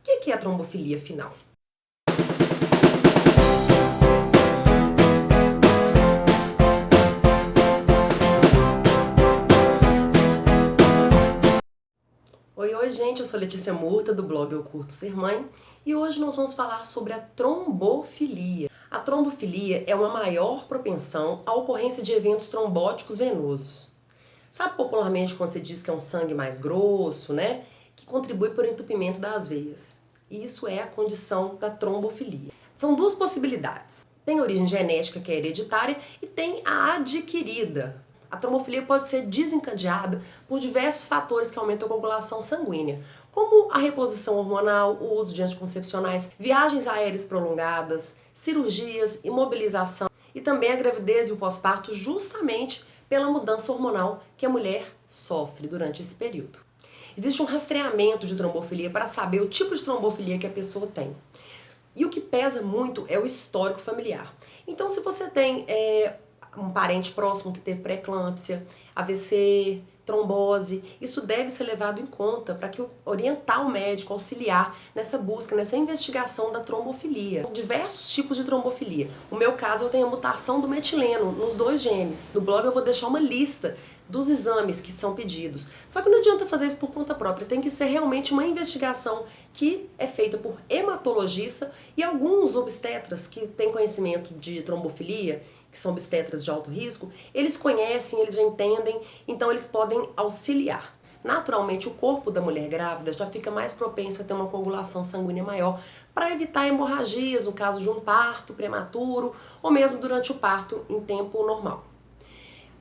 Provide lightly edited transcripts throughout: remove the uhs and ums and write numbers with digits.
que é a trombofilia, afinal? Oi, gente, eu sou Letícia Murta, do blog Eu Curto Ser Mãe, e hoje nós vamos falar sobre a trombofilia. A trombofilia é uma maior propensão à ocorrência de eventos trombóticos venosos. Sabe popularmente quando se diz que é um sangue mais grosso, né? Que contribui para o entupimento das veias. Isso é a condição da trombofilia. São duas possibilidades. Tem a origem genética, que é hereditária, e tem a adquirida. A trombofilia pode ser desencadeada por diversos fatores que aumentam a coagulação sanguínea, como a reposição hormonal, o uso de anticoncepcionais, viagens aéreas prolongadas, cirurgias, imobilização e também a gravidez e o pós-parto, justamente pela mudança hormonal que a mulher sofre durante esse período. Existe um rastreamento de trombofilia para saber o tipo de trombofilia que a pessoa tem. E o que pesa muito é o histórico familiar. Então, se você tem um parente próximo que teve pré-eclâmpsia, AVC, trombose, isso deve ser levado em conta para que orientar o médico, auxiliar nessa busca, nessa investigação da trombofilia. Diversos tipos de trombofilia. No meu caso, eu tenho a mutação do metileno nos 2 genes. No blog eu vou deixar uma lista dos exames que são pedidos. Só que não adianta fazer isso por conta própria, tem que ser realmente uma investigação que é feita por hematologista e alguns obstetras que têm conhecimento de trombofilia, que são obstetras de alto risco, eles conhecem, eles já entendem, então eles podem auxiliar. Naturalmente, o corpo da mulher grávida já fica mais propenso a ter uma coagulação sanguínea maior para evitar hemorragias no caso de um parto prematuro ou mesmo durante o parto em tempo normal.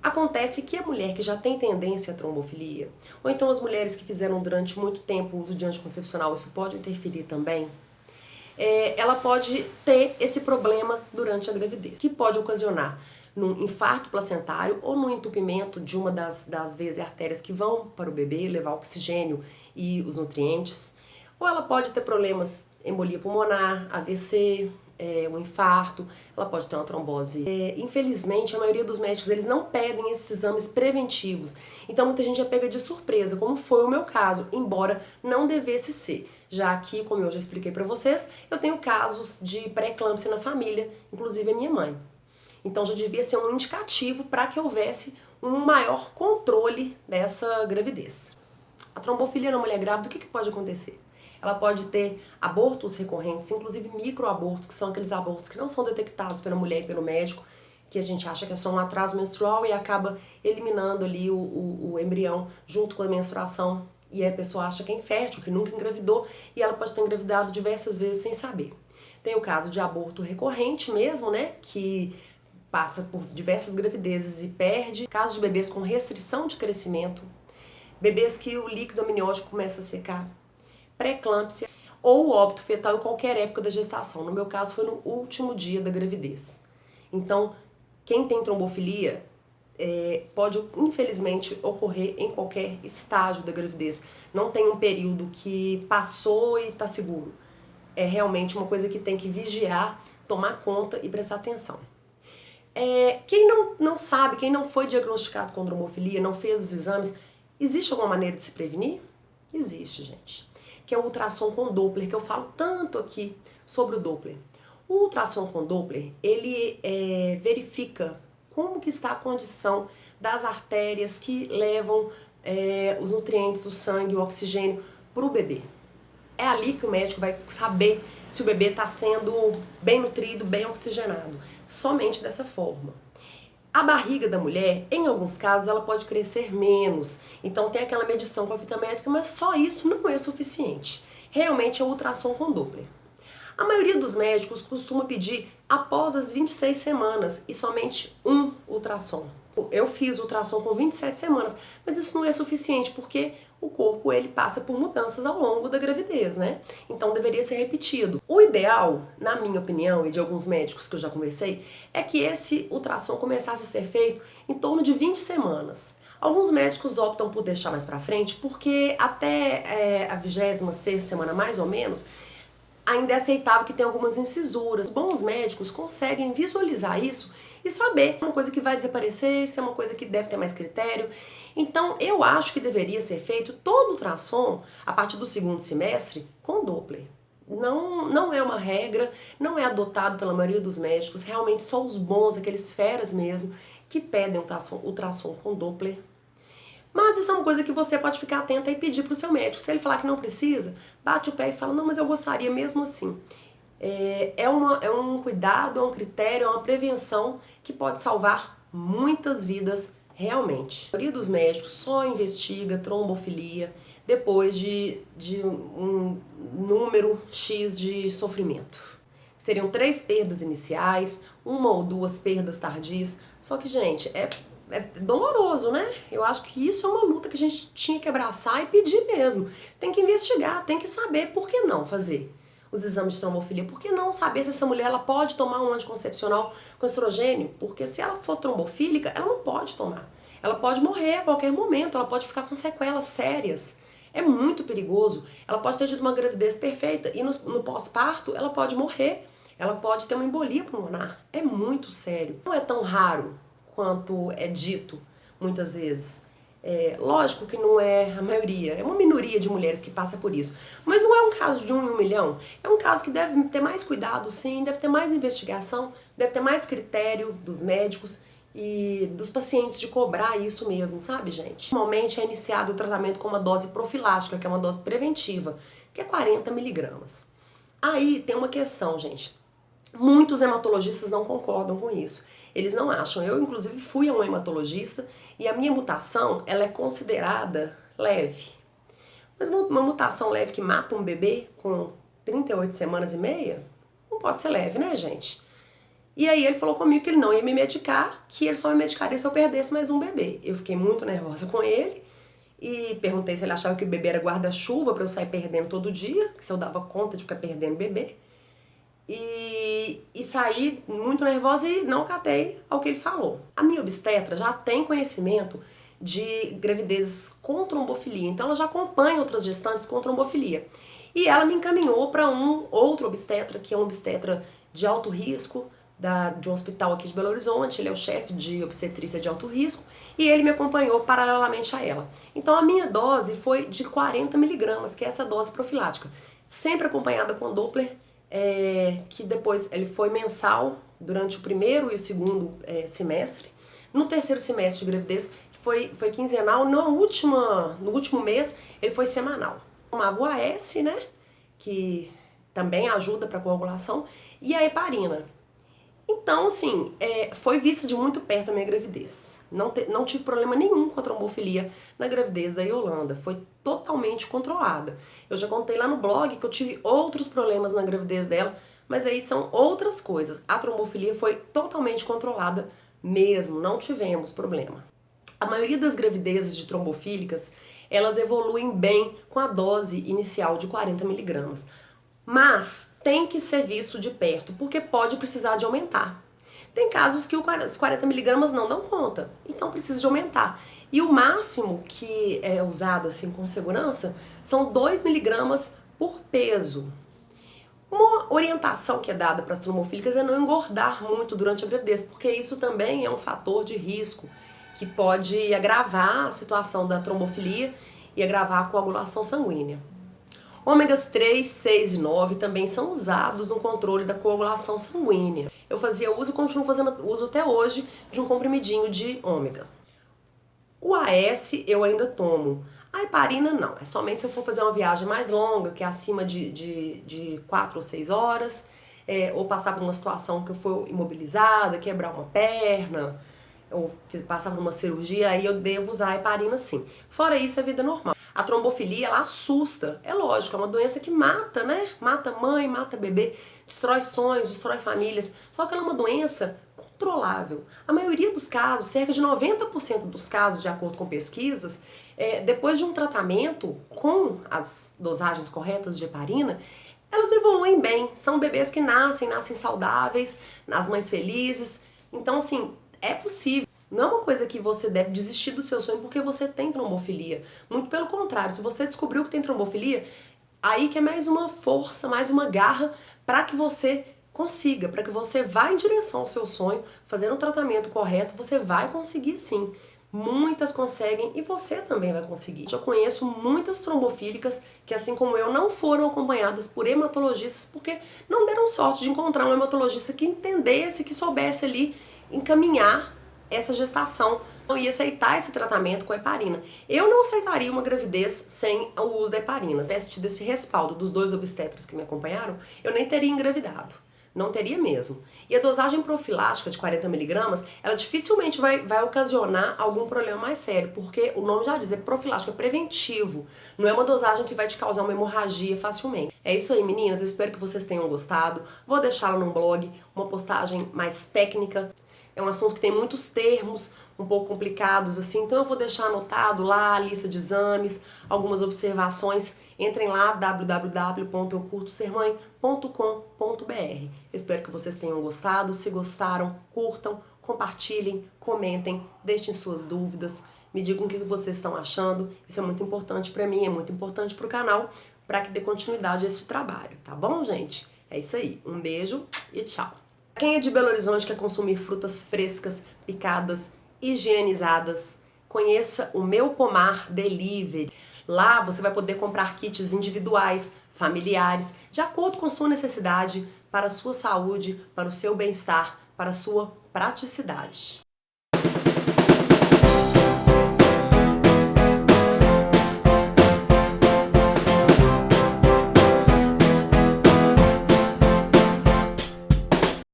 Acontece que a mulher que já tem tendência à trombofilia, ou então as mulheres que fizeram durante muito tempo o uso de anticoncepcional, isso pode interferir também, ela pode ter esse problema durante a gravidez, que pode ocasionar num infarto placentário ou no entupimento de uma das veias e artérias que vão para o bebê, levar oxigênio e os nutrientes, ou ela pode ter problemas, embolia pulmonar, AVC, um infarto, ela pode ter uma trombose. Infelizmente, a maioria dos médicos eles não pedem esses exames preventivos, então muita gente é pega de surpresa, como foi o meu caso, embora não devesse ser, já que, como eu já expliquei para vocês, eu tenho casos de pré-eclâmpsia na família, inclusive a minha mãe. Então já devia ser um indicativo para que houvesse um maior controle dessa gravidez. A trombofilia na mulher grávida, o que pode acontecer? Ela pode ter abortos recorrentes, inclusive microabortos, que são aqueles abortos que não são detectados pela mulher e pelo médico, que a gente acha que é só um atraso menstrual e acaba eliminando ali o embrião junto com a menstruação. E aí a pessoa acha que é infértil, que nunca engravidou, e ela pode ter engravidado diversas vezes sem saber. Tem o caso de aborto recorrente mesmo, né, que passa por diversas gravidezes e perde. Casos de bebês com restrição de crescimento, bebês que o líquido amniótico começa a secar, pré-eclâmpsia ou o óbito fetal em qualquer época da gestação. No meu caso foi no último dia da gravidez. Então, quem tem trombofilia pode infelizmente ocorrer em qualquer estágio da gravidez. Não tem um período que passou e está seguro. É realmente uma coisa que tem que vigiar, tomar conta e prestar atenção. Quem não sabe, quem não foi diagnosticado com trombofilia, não fez os exames, existe alguma maneira de se prevenir? Existe, gente. Que é o ultrassom com Doppler, que eu falo tanto aqui sobre o Doppler. O ultrassom com Doppler, ele verifica como que está a condição das artérias que levam os nutrientes, o sangue, o oxigênio para o bebê. É ali que o médico vai saber se o bebê está sendo bem nutrido, bem oxigenado. Somente dessa forma. A barriga da mulher, em alguns casos, ela pode crescer menos. Então tem aquela medição com a fita métrica, mas só isso não é suficiente. Realmente é o ultrassom com Doppler. A maioria dos médicos costuma pedir após as 26 semanas e somente um ultrassom. Eu fiz ultrassom com 27 semanas, mas isso não é suficiente porque o corpo ele passa por mudanças ao longo da gravidez, né? Então deveria ser repetido. O ideal, na minha opinião e de alguns médicos que eu já conversei, é que esse ultrassom começasse a ser feito em torno de 20 semanas. Alguns médicos optam por deixar mais pra frente porque até a 26ª semana mais ou menos, ainda é aceitável que tenha algumas incisuras. Bons médicos conseguem visualizar isso e saber se é uma coisa que vai desaparecer, se é uma coisa que deve ter mais critério. Então, eu acho que deveria ser feito todo o ultrassom a partir do segundo semestre com Doppler. Não é uma regra, não é adotado pela maioria dos médicos, realmente só os bons, aqueles feras mesmo, que pedem ultrassom com Doppler. Mas isso é uma coisa que você pode ficar atenta e pedir para o seu médico. Se ele falar que não precisa, bate o pé e fala, não, mas eu gostaria mesmo assim. É um cuidado, é um critério, é uma prevenção que pode salvar muitas vidas realmente. A maioria dos médicos só investiga trombofilia depois de um número X de sofrimento. Seriam 3 perdas iniciais, 1 ou 2 perdas tardias. Só que, gente, é doloroso, né? Eu acho que isso é uma luta que a gente tinha que abraçar e pedir mesmo. Tem que investigar, tem que saber por que não fazer os exames de trombofilia. Por que não saber se essa mulher ela pode tomar um anticoncepcional com estrogênio? Porque se ela for trombofílica, ela não pode tomar. Ela pode morrer a qualquer momento, ela pode ficar com sequelas sérias. É muito perigoso. Ela pode ter tido uma gravidez perfeita e no pós-parto ela pode morrer. Ela pode ter uma embolia pulmonar. É muito sério. Não é tão raro quanto é dito muitas vezes. Lógico que não é a maioria, é uma minoria de mulheres que passa por isso. Mas não é um caso de 1 em 1 milhão. É um caso que deve ter mais cuidado, sim, deve ter mais investigação, deve ter mais critério dos médicos e dos pacientes de cobrar isso mesmo, sabe, gente? Normalmente é iniciado o tratamento com uma dose profilática, que é uma dose preventiva, que é 40 miligramas. Aí tem uma questão, gente. Muitos hematologistas não concordam com isso. Eles não acham. Eu, inclusive, fui a um hematologista e a minha mutação, ela é considerada leve. Mas uma mutação leve que mata um bebê com 38 semanas e meia, não pode ser leve, né, gente? E aí ele falou comigo que ele não ia me medicar, que ele só me medicaria se eu perdesse mais um bebê. Eu fiquei muito nervosa com ele e perguntei se ele achava que o bebê era guarda-chuva para eu sair perdendo todo dia, se eu dava conta de ficar perdendo bebê. E saí muito nervosa e não catei ao que ele falou. A minha obstetra já tem conhecimento de gravidezes com trombofilia, então ela já acompanha outras gestantes com trombofilia. E ela me encaminhou para um outro obstetra, que é um obstetra de alto risco, de um hospital aqui de Belo Horizonte. Ele é o chefe de obstetrícia de alto risco e ele me acompanhou paralelamente a ela. Então a minha dose foi de 40 miligramas, que é essa dose profilática, sempre acompanhada com Doppler, que depois ele foi mensal durante o primeiro e o segundo semestre. No terceiro semestre de gravidez foi quinzenal, no último mês ele foi semanal. Tomava o AS, né, que também ajuda para coagulação, e a heparina. Então, assim, foi vista de muito perto a minha gravidez. Não tive problema nenhum com a trombofilia na gravidez da Yolanda. Foi totalmente controlada. Eu já contei lá no blog que eu tive outros problemas na gravidez dela, mas aí são outras coisas. A trombofilia foi totalmente controlada mesmo, não tivemos problema. A maioria das gravidezes de trombofílicas, elas evoluem bem com a dose inicial de 40 miligramas. Mas tem que ser visto de perto, porque pode precisar de aumentar. Tem casos que os 40 miligramas não dão conta, então precisa de aumentar. E o máximo que é usado assim com segurança são 2 miligramas por peso. Uma orientação que é dada para as trombofílicas é não engordar muito durante a gravidez, porque isso também é um fator de risco que pode agravar a situação da trombofilia e agravar a coagulação sanguínea. Ômegas 3, 6 e 9 também são usados no controle da coagulação sanguínea. Eu fazia uso e continuo fazendo uso até hoje de um comprimidinho de ômega. O AS eu ainda tomo. A heparina não, é somente se eu for fazer uma viagem mais longa, que é acima de 4 ou 6 horas, ou passar por uma situação que eu for imobilizada, quebrar uma perna, ou passar por uma cirurgia, aí eu devo usar a heparina sim. Fora isso, é vida normal. A trombofilia, ela assusta, é lógico, é uma doença que mata, né? Mata mãe, mata bebê, destrói sonhos, destrói famílias, só que ela é uma doença controlável. A maioria dos casos, cerca de 90% dos casos, de acordo com pesquisas, depois de um tratamento com as dosagens corretas de heparina, elas evoluem bem. São bebês que nascem saudáveis, as mães felizes. Então, assim, é possível. Não é uma coisa que você deve desistir do seu sonho porque você tem trombofilia. Muito pelo contrário, se você descobriu que tem trombofilia, Aí que é mais uma força, mais uma garra para que você consiga, para que você vá em direção ao seu sonho, fazendo o tratamento correto, você vai conseguir sim. Muitas conseguem e você também vai conseguir. Eu conheço muitas trombofílicas que, assim como eu, não foram acompanhadas por hematologistas porque não deram sorte de encontrar um hematologista que entendesse, que soubesse ali encaminhar essa gestação e aceitar esse tratamento com a heparina. Eu não aceitaria uma gravidez sem o uso da heparina. Se tivesse tido esse respaldo dos 2 obstetras que me acompanharam, eu nem teria engravidado. Não teria mesmo. E a dosagem profilática de 40mg, ela dificilmente vai ocasionar algum problema mais sério, porque o nome já diz, é profilático, é preventivo. Não é uma dosagem que vai te causar uma hemorragia facilmente. É isso aí, meninas. Eu espero que vocês tenham gostado. Vou deixá-la no blog, uma postagem mais técnica. É um assunto que tem muitos termos um pouco complicados assim, então eu vou deixar anotado lá a lista de exames, algumas observações. Entrem lá www.eucurtosermãe.com.br. Eu espero que vocês tenham gostado. Se gostaram, curtam, compartilhem, comentem, deixem suas dúvidas, me digam o que vocês estão achando. Isso é muito importante para mim, é muito importante para o canal, para que dê continuidade a esse trabalho, tá bom, gente? É isso aí. Um beijo e tchau. Quem é de Belo Horizonte quer consumir frutas frescas, picadas, higienizadas, conheça o Meu Pomar Delivery. Lá você vai poder comprar kits individuais, familiares, de acordo com sua necessidade, para a sua saúde, para o seu bem-estar, para a sua praticidade.